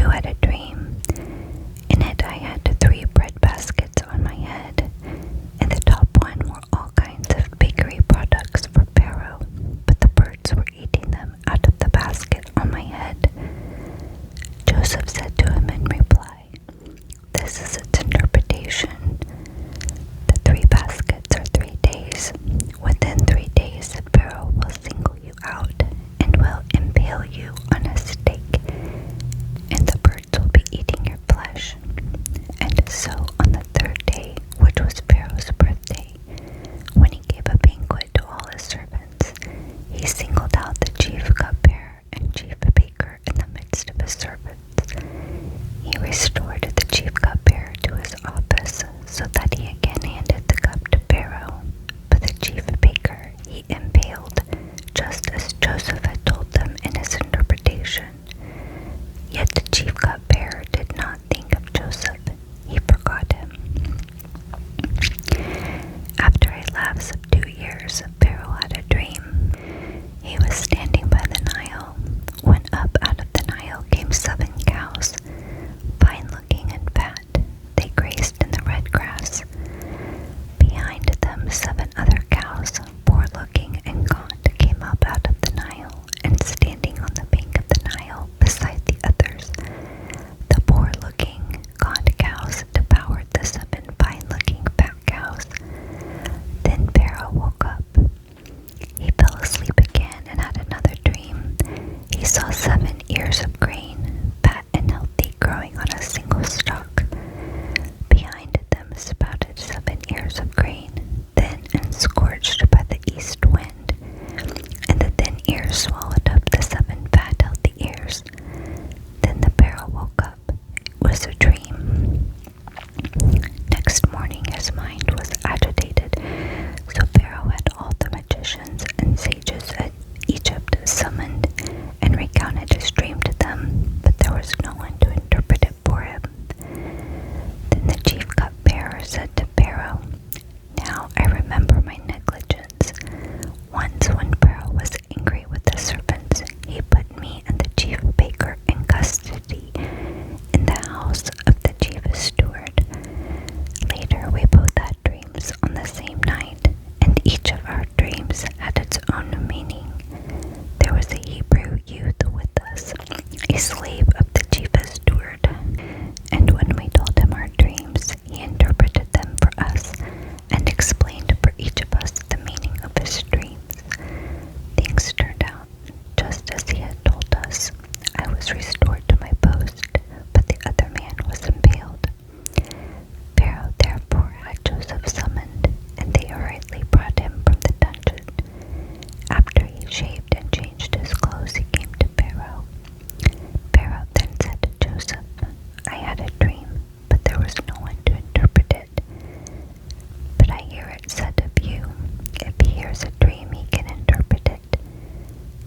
too had a dream. In it I had 3 bread baskets on my head. In the top one were all kinds of bakery products for Pharaoh, but the birds were eating them out of the basket on my head. Joseph said to him in reply, "This is its interpretation. The 3 baskets are 3 days. Within 3 days, Pharaoh will single you out and will impale you on a stake, and the birds will be eating your flesh." And so on the 3rd day, which was Pharaoh's birthday, when he gave a banquet to all his servants, he singled out the chief cupbearer and chief baker in the midst of his servants. He restored the chief cupbearer to his office, so that he again handed the cup to Pharaoh. But the chief baker he impaled, just as Joseph had told them in his interpretation. Yet the chief cupbearer did not think of Joseph. He forgot him. After a lapse of 2 years, Pharaoh had a dream. He was standing by the Nile, when up out of the Nile came 7 cows, fine-looking and fat. They grazed in the red grass. Behind them 7 other cows, poor-looking and gaunt, came up out of the Nile, and standing on the bank of the Nile beside the others, the poor-looking, gaunt cows devoured the 7 fine-looking fat cows. Then Pharaoh woke up. He fell asleep again and had another dream. He saw 7 ears of grain, fat and healthy, growing on a single stalk. Behind them sprouted 7 ears of grain, thin and scorched by the east wind, and the thin ears swallowed up the 7 fat, healthy ears. Then the Pharaoh woke up. It was a dream. Next morning his mind was agitated, so Pharaoh had all the magicians and sages of Egypt summoned and recounted his dream to them, but there was no one to interpret it for him. Then the chief cupbearer said to Pharaoh, "Now I remember my negligence. Once when Pharaoh was angry with the servants, he put me and the chief baker in custody in the house of the chief steward. Later we both had dreams on the same night, and each of our dreams had its own meaning. There was a Hebrew youth with us, a slave of the chief steward, and when we told him our dreams, he interpreted them for us and explained for each of us the meaning of his dreams. Things turned out just as he had told us. I was restored to my post, but the other man was impaled." Pharaoh therefore had Joseph summoned, and they hurriedly brought him from the dungeon. After he shaved and changed his clothes, he came to Pharaoh. Pharaoh then said to Joseph, "I had a dream, but there was no one to interpret it. But I hear it said of you, if he hears a dream, he can interpret it."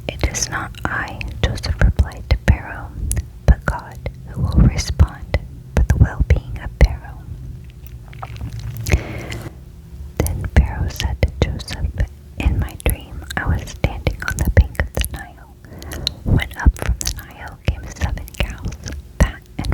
"It is not I," Joseph replied to Pharaoh, "but God who will respond for the well-being of Pharaoh." Then Pharaoh said to Joseph, "In my dream I was standing on the bank of the Nile, when up from the Nile came 7 cows, fat and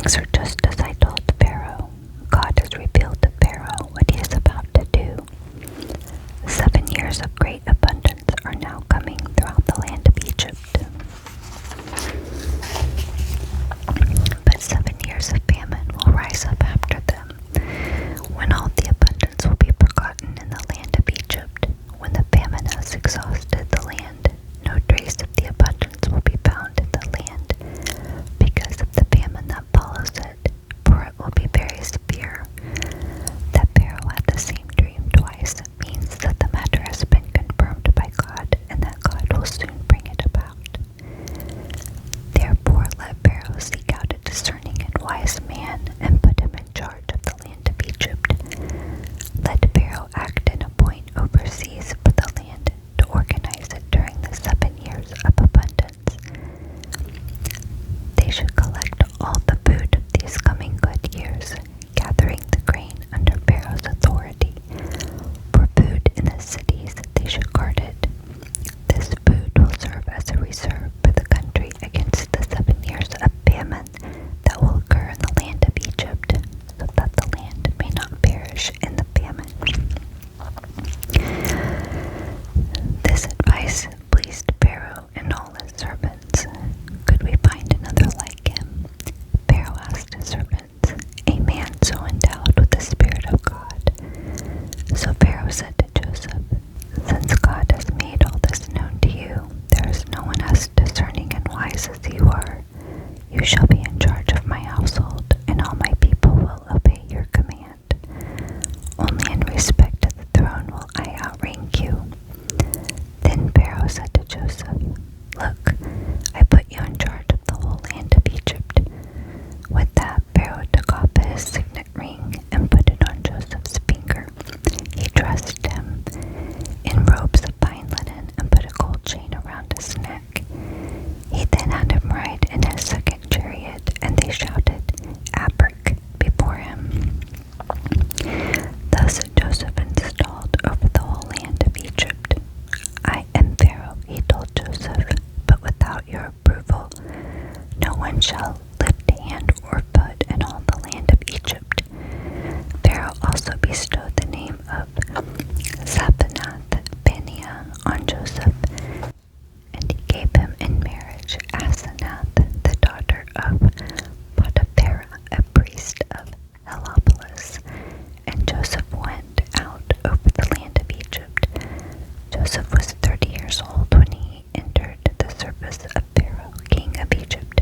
things are just as I told Pharaoh. God has revealed to Pharaoh what he is about to do. 7 years of great abundance are now coming throughout the land of Egypt. But 7 years of famine will rise up after them, when all the abundance will be forgotten in the land of Egypt. When the famine has exhausted the land, no trace of the abundance will be found in the land, because of the famine that follows it, for it will be very severe. That Pharaoh had the same dream twice means that the matter has been confirmed by God, and that God will soon bring it about. Therefore let Pharaoh seek out a discerning and wise man, and put him in charge of the land of Egypt. Let Pharaoh act and appoint overseers for the land to organize it during the 7 years of abundance. They should collect all the food of these coming good years, gathering the grain under Pharaoh's authority. For food in the cities, they should guard it. This food will serve as a reserve for the country against the 7 years of famine that will occur in the land of Egypt, so that the land may not perish in the famine. This advice pleased Pharaoh and all his servants. Could we find another like him? Pharaoh asked his servants, a man so endowed with the Spirit of God. So Pharaoh said to Joseph, since God has made all this known to you, there is no one as discerning and wise as you are. You shall be in charge of my household, and all my people will obey your command. Only in respect to the throne will I outrank you. Then Pharaoh said to Joseph, look, I put you in charge of the whole land of Egypt. With that, Pharaoh took off his signet ring and put it on Joseph's finger. He dressed him in robes of fine linen and put a gold chain around his neck. He then had him ride in his second chariot, and they shouted, Abric, before him. Thus Joseph installed over the whole land of Egypt. I am Pharaoh, he told Joseph, but without your approval, no one shall lift hand or foot in all the land of Egypt. Pharaoh also bestowed the name of Zaphanath-Paneah on Joseph, and he gave him in marriage Asenath, the daughter of Potipharah, a priest of Heliopolis. And Joseph went out over the land of Egypt. Joseph was 30 years old when he entered the service of Pharaoh, king of Egypt.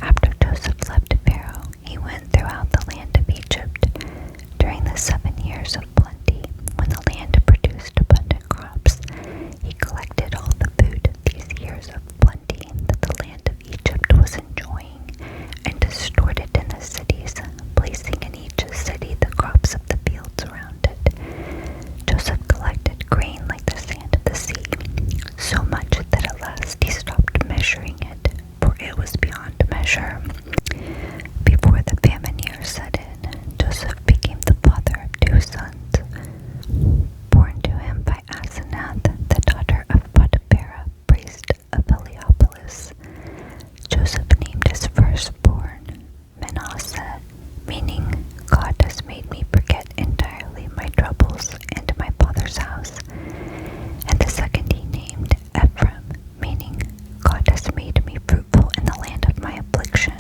After Joseph left Pharaoh, he went throughout the land of Egypt. During the 7 years of plenty, when the land produced abundant crops, he collected all the food of these years of plenty that the land of Egypt was enjoying, and stored it in the cities, placing in each city the crops of the fields around it. Joseph collected grain like the sand of the sea, so much that at last he stopped measuring it, for it was beyond measure. Before the famine year set in, Joseph became the father of 2 sons, born to him by Asenath, the daughter of Potipharah, priest of Heliopolis. Joseph named his firstborn Manasseh, meaning God has made me forget entirely my troubles and my father's house. And the second he named Ephraim, meaning God has made me fruitful in the land of my affliction.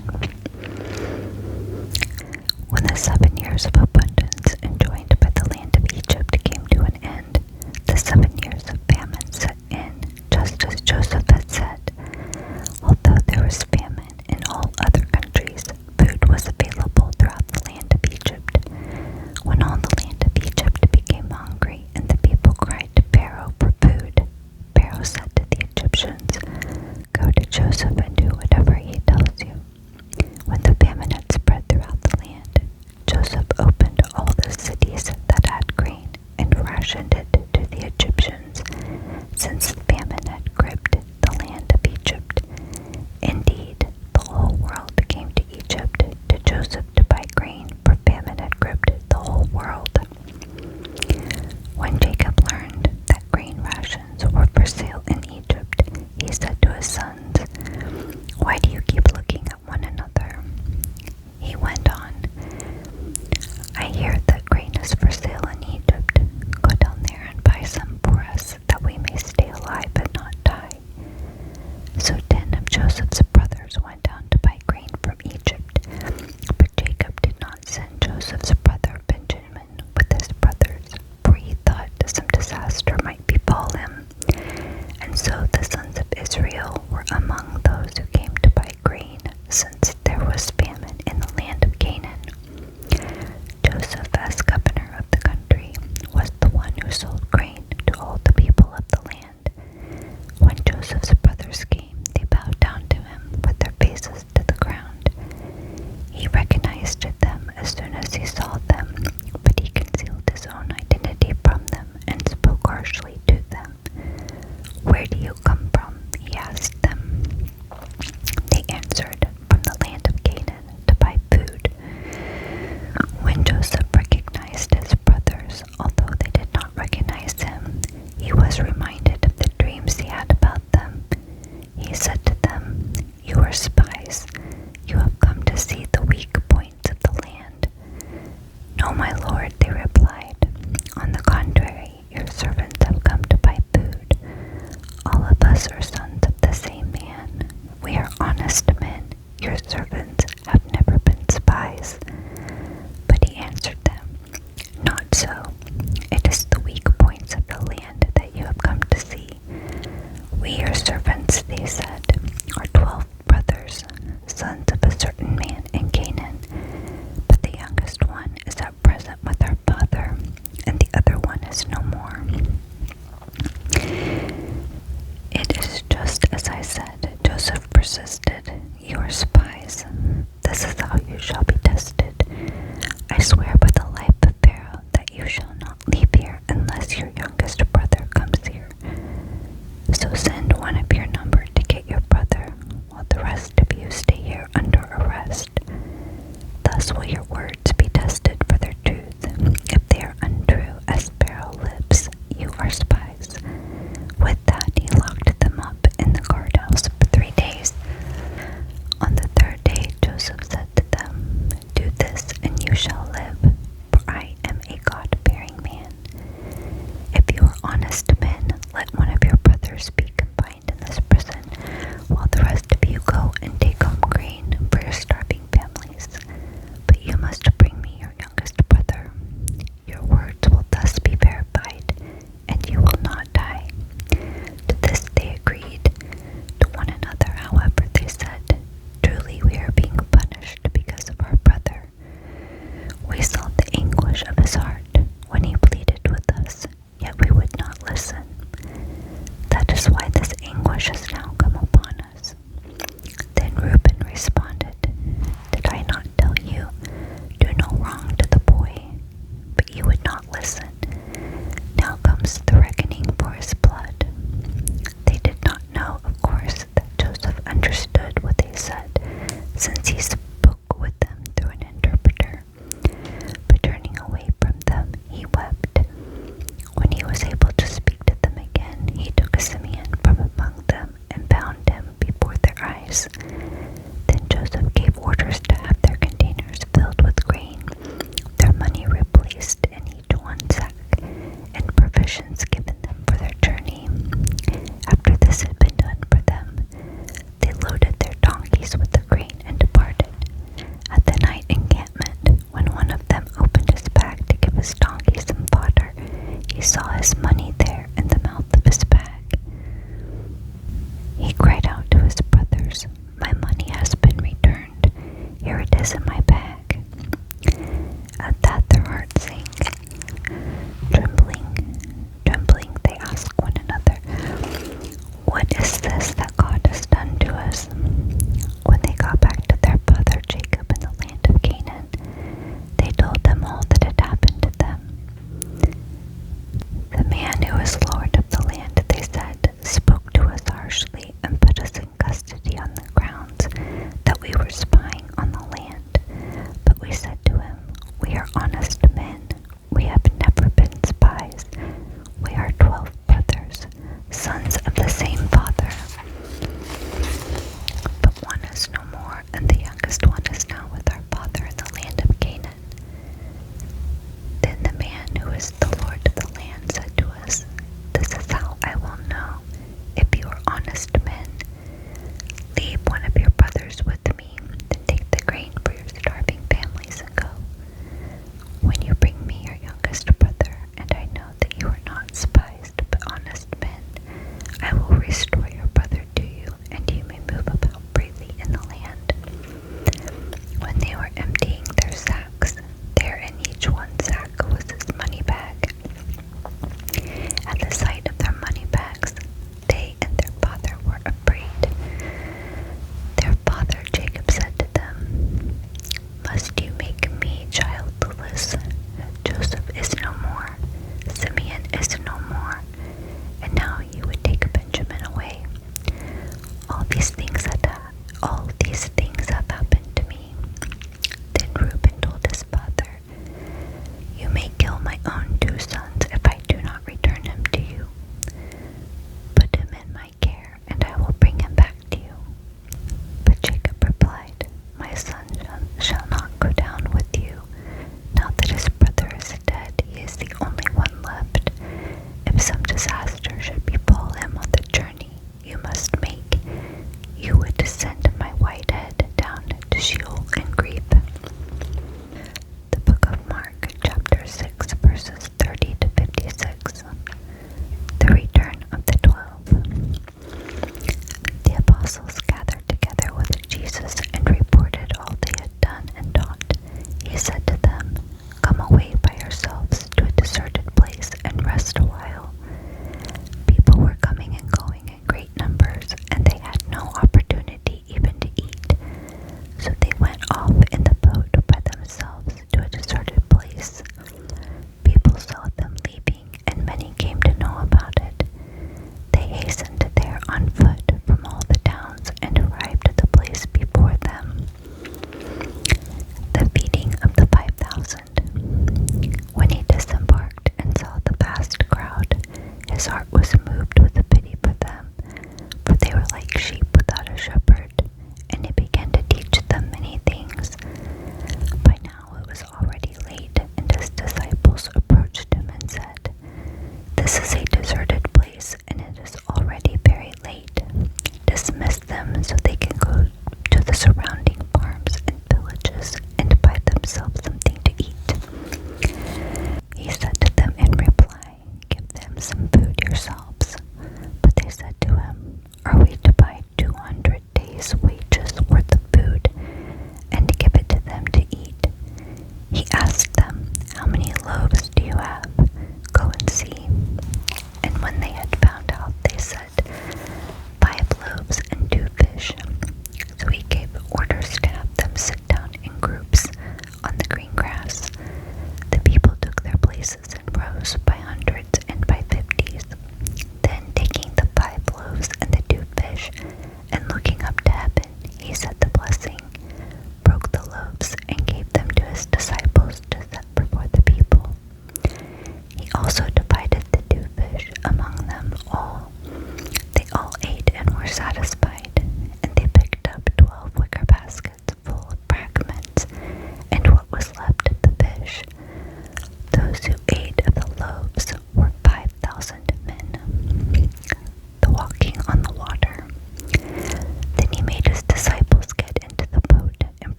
When the 7 years of abundance enjoyed by the land of Egypt came to an end, the 7 years of famine set in, just as Joseph had said. Although there was famine in all other countries, food was available throughout the land of Egypt. When all the land of Egypt became hungry and the people cried to Pharaoh for food, Pharaoh said to the Egyptians, go to Joseph and do whatever he tells you. When the famine had spread throughout the land, Joseph opened how you shall be tested. I swear by the life of Pharaoh that you shall not leave here unless your youngest brother comes here. So send one of your number to get your brother, while the rest of you stay here under arrest. Thus will your words be tested for their truth. If they are untrue, as Pharaoh lives, you are spies. With that, he locked them up in the guardhouse for 3 days. On the 3rd day, Joseph said to them, Do this, and you shall live, for I am a God-fearing man. If you are honest men, let one of your brothers be confined in this prison, while the rest of you go and take home grain for your starving families. But you must bring me your youngest brother. Your words will thus be verified, and you will not die. To this they agreed. To one another, however, they said, Truly we are being punished because of our brother. We saw the anguish of his heart when he pleaded with us, yet we would not listen. That is why this anguish has now come upon us. Then Reuben responded, Did I not tell you, do no wrong to the boy? But you would not listen. Now comes the reckoning for his blood. They did not know, of course, that Joseph understood what they said, since he spoke with them through an interpreter. But turning away from them, he wept. When he was able to speak to them again, he took Simeon from among them and bound him before their eyes. Then Joseph gave orders to have their containers filled with grain, their money replaced in each one sack, and provisions given them for their journey. After this had been done for them, they loaded their donkeys with the grain and departed. At the night encampment, when one of them opened his bag to give his donkey some fodder, he saw his money there in the mouth of his bag. He cried out to his brothers, My money has been returned. Here it is in my bag. At that their hearts sank. Trembling, they asked one another, What is this that God has done to us? When they got back to their father Jacob in the land of Canaan, they told him all that had happened to them. The man who is Lord of the land, they said, spoke to us harshly and put us in custody on the grounds that we were spying on the land. But we said to him, We are honest men. We have never been spies. We are 12 brothers, sons of the same father. But one is no more, and the youngest one is now with our father in the land of Canaan. Then the man who is the Lord of the land said to us, This is how I will know if you are honest men. Leave one of your brothers with me to take the grain for your starving families and go. When you bring me your youngest brother, and I know that you are not spies but honest men, I will restore your brother to you, and you may move about freely in the land. When they were emptying their sacks, there in each one sack was his money bag. At the sight of their money bags, they and their father were afraid. Their father Jacob said to them, Must you make me childless? Joseph is no more, Simeon is no more, and now you would take Benjamin away. All these things have happened to me. Then Reuben told his father, You may kill my own 2 sons if I do not return him to you. Put him in my care, and I will bring him back to you. But Jacob replied, My son shall not go down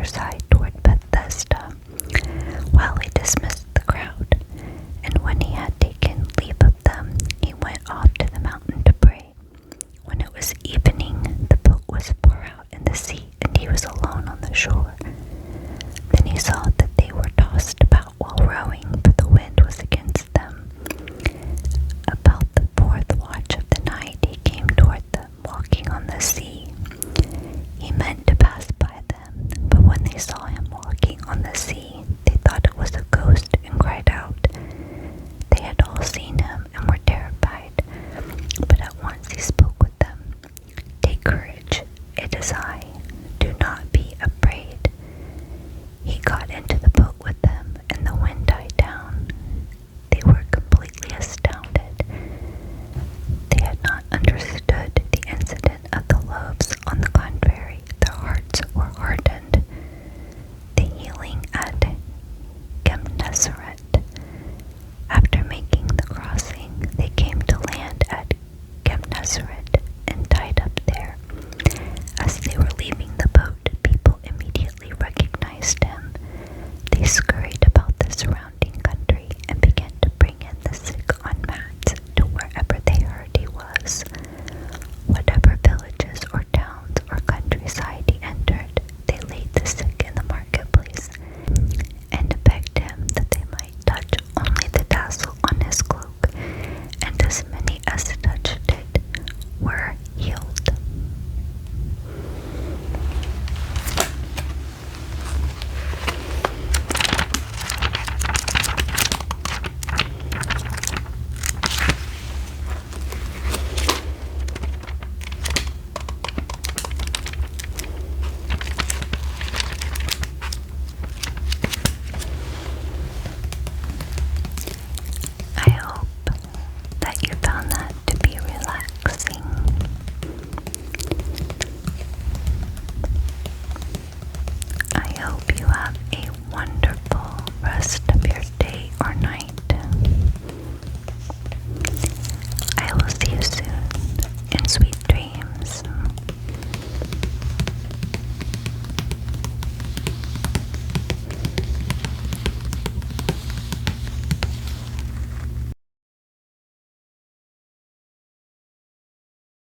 other side